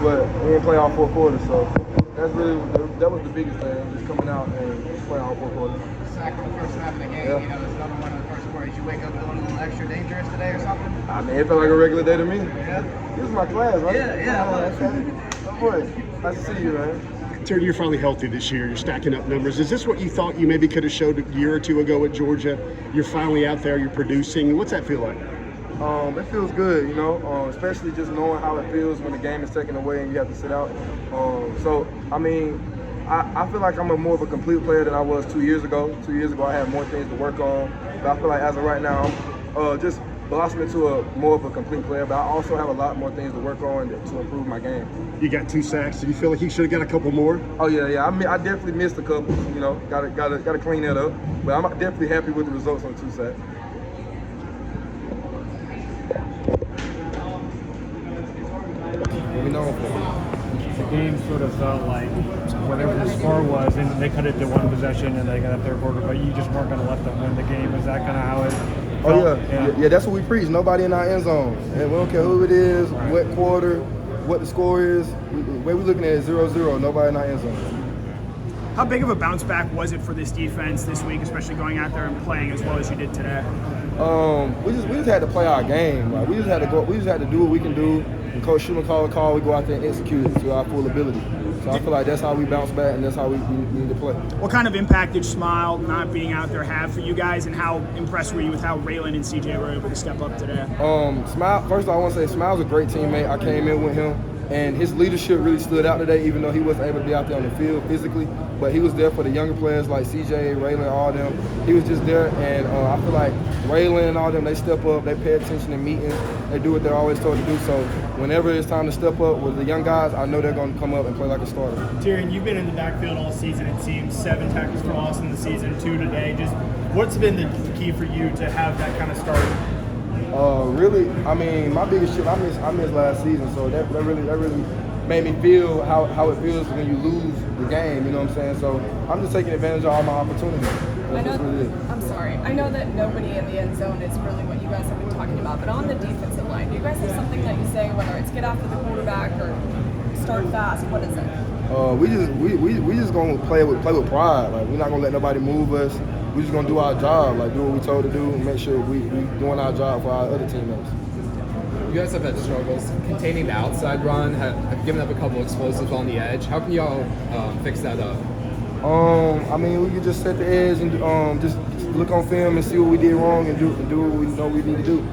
but we didn't play all 4 quarters. So that was the biggest thing, just coming out and just playing all 4 quarters. Sack in the first half of the game, Yeah. you know, there's another one in the first quarter. Did you wake up feeling a little extra dangerous today or something? I mean, it felt like a regular day to me. Yeah. This is my class, right? Yeah. Of course. Nice to see you, man. Tyrion, you're finally healthy this year. You're stacking up numbers. Is this what you thought you maybe could have showed a year or two ago at Georgia? You're finally out there. You're producing. What's that feel like? It feels good, you know, especially just knowing how it feels when the game is taken away and you have to sit out. So, I mean, I feel like I'm more of a complete player than I was 2 years ago. 2 years ago, I had more things to work on. But I feel like as of right now, I'm just blossoming to more of a complete player. But I also have a lot more things to work on to improve my game. You got 2 sacks. Do you feel like you should have got a couple more? Oh yeah. I definitely missed a couple. You know, gotta clean that up. But I'm definitely happy with the results on 2 sacks. The game sort of felt like whatever the score was, and they cut it to 1 possession and they got a 3rd quarter, but you just weren't going to let them win the game. Is that kind of how it felt? Oh yeah. That's what we preach. Nobody in our end zone, and we don't care who it is, what quarter, what the score is. The way we're looking at it is 0-0. Nobody in our end zone. How big of a bounce back was it for this defense this week, especially going out there and playing as well as you did today? We just had to play our game. Like, we just had to do what we can do. And Coach Schumann called a call. We go out there and execute it to our full ability. So I feel like that's how we bounce back, and that's how we need to play. What kind of impact did Smile not being out there have for you guys, and how impressed were you with how Raylan and CJ were able to step up today? Smile. First of all, I want to say Smile's a great teammate. I came in with him, and his leadership really stood out today, even though he wasn't able to be out there on the field physically. But he was there for the younger players like CJ, Raylan, all them. He was just there, and I feel like Raylan and all them, they step up, they pay attention in meetings, they do what they're always told to do. So whenever it's time to step up with the young guys, I know they're going to come up and play like a starter. Tyrion, you've been in the backfield all season, it seems. 7 tackles for loss in the season, 2 today. Just what's been the key for you to have that kind of start? Really, I mean, my biggest shit, I missed last season, so that really made me feel how it feels when you lose the game, you know what I'm saying? So I'm just taking advantage of all my opportunities. I'm sorry. I know that nobody in the end zone is really what you guys have been talking about, but on the defensive line, do you guys have something that you say, whether it's get after the quarterback or start fast? What is it? We just gonna play with pride. Like, we're not gonna let nobody move us. We're just gonna do our job, like do what we told to do, and make sure we doing our job for our other teammates. You guys have had struggles containing the outside run, have given up a couple explosives on the edge. How can y'all fix that up? I mean, we could just set the edge and just look on film and see what we did wrong and do what we know we need to do.